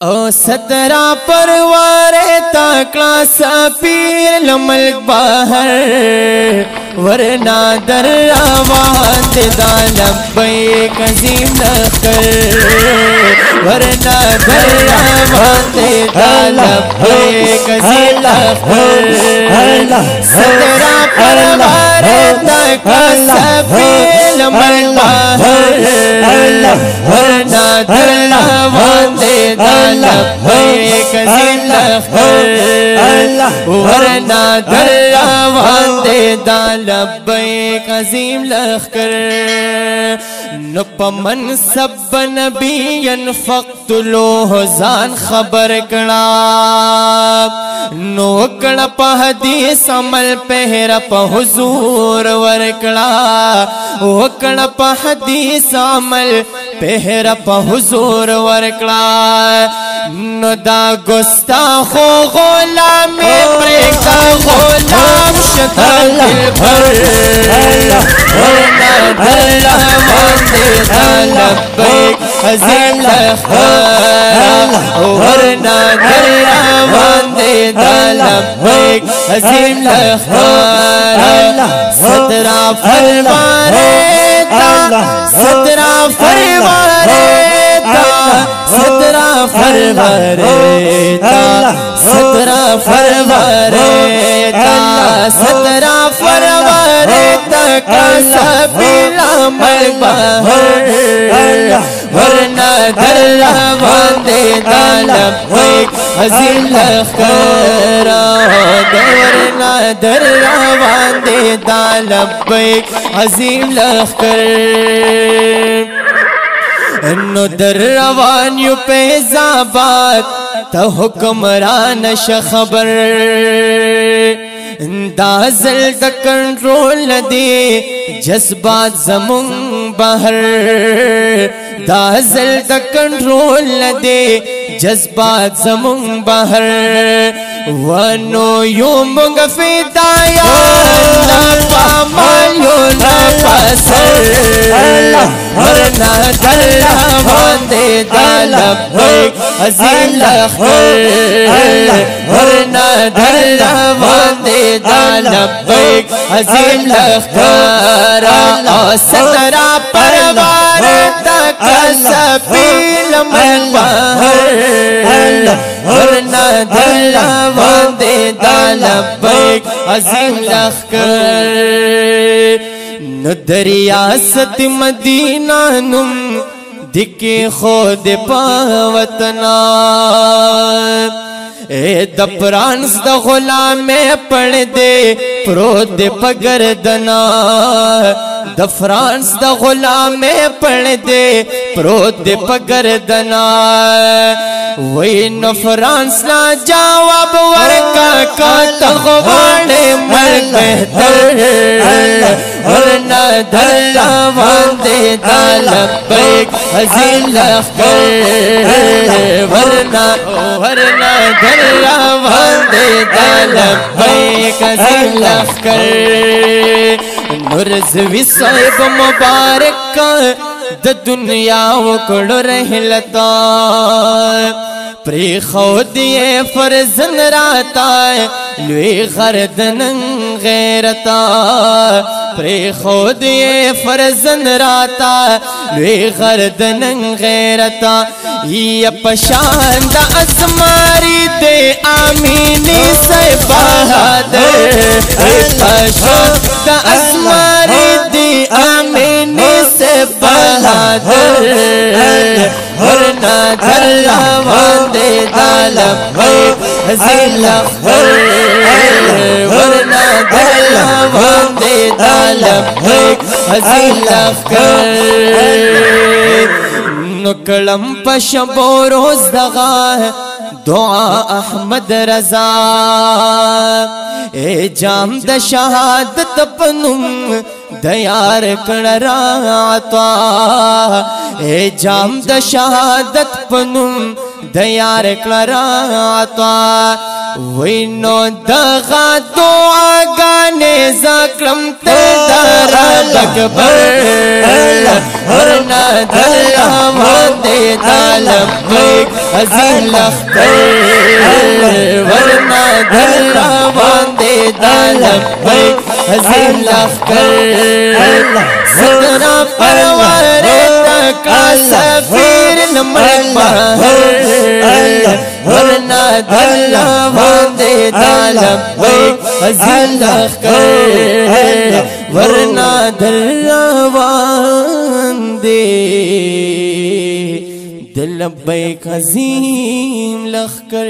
ओ 17 परवारे ताकड़ा Sapir लमल बाहर वरना दर्रावान देदा लब्बैक अज़ीम लश्कर वरना दर्रावान देदा लब्बैक अज़ीम लश्कर 17 परवारे ताकड़ा सपीर लमल बाहर वरना दर्रावान देदा लब्बैक अज़ीम लश्कर वरना दर्रावान देदा लब्बैक अज़ीम लश्कर नुपमन सब नबियन फ़क़्तुलो जान खबर कड़ा नोकड़ा पहदीस अमल पहरा हुजूर वरकड़ा ओकड़ा पहदीस अमल पहरा हुजूर वरकड़ा नदा गुस्ताखो गुलाम प्रेका गुलाम शताल भर वरना दर्रावान देदा लब्बैक अज़ीम लश्कर वरना दर्रावान देदा लब्बैक अज़ीम लश्कर 17 फरवारे ता 17 फरवारे ता 17 फरवारे ता 17 फरवारे ता 17 फरवारे तक सपीला मल बाहर वरना दर्रावान देदा लब्बैक अज़ीम लश्कर वरना दर्रावान देदा लब्बैक अज़ीम लश्कर नो दर्रावान यू पेज़ाबाद त हुक्मरान शखबर दाज़ल द कंट्रोल दे जज्बात ज़मुन बहर दाज़ल द कंट्रोल दे जज्बात ज़मुन बहर वनो यो मुंग फिदाया ना पामायो ना पसर वरना दर्रावान देदा लब्बैक अज़ीम लश्कर वरना दर्रावान देदा लब्बैक अज़ीम लश्कर 17 परवारे तक सपील मल बाहर वरना दर्रावान देदा लब्बैक अज़ीम लश्कर न दरियासत मदीना नुम दिके खुद पावतना ए द फ्रांस द गुलाम पढ़ दे प्रोद पगरदना द फ्रांस द गुलाम पढ़ दे प्रोद पगरदना वही न फ्रांस ना जवाब वर्का का तगवाड़े मर बेहतर वरना दर्रावान देदा लब्बैक अज़ीम लश्कर वरना दर्रावान देदा लब्बैक अज़ीम लश्कर नुरज़वी साहिब मुबारक का द दुनिया उकड़ रहलता प्री खुदिए फर्जन राता लुई गर्दन गैरता प्री खुदिए फर्जन राता लुई गर्दन गैरता ये पशान द अज़मारी दे आमीनी से बहादुर पशान द अज़मारी दे आमीनी से बहादुर वरना दर्रावान देदा लब्बैक अज़ीम लश्कर वरना दर्रावान देदा लब्बैक अज़ीम लश्कर नुकड़म पशबो रोज़ दगा दुआ अहमद रज़ा ए जाम द शहादत पनुम दयार कणराता ए जाम द शहादत पनुम दयार कणराता وینو دغا دعاگانے زاکرم تدار اکبر ورنہ دلہمان دے دالم بیک عظیم لخکر ورنہ دلہمان دے دالم بیک عظیم لخکر صدرہ پروار تکا سفیر نمرک باہر ورنہ دلہمان دے دالم بیک عظیم لخکر ورنہ دلہمان دے دل بیک عظیم لخکر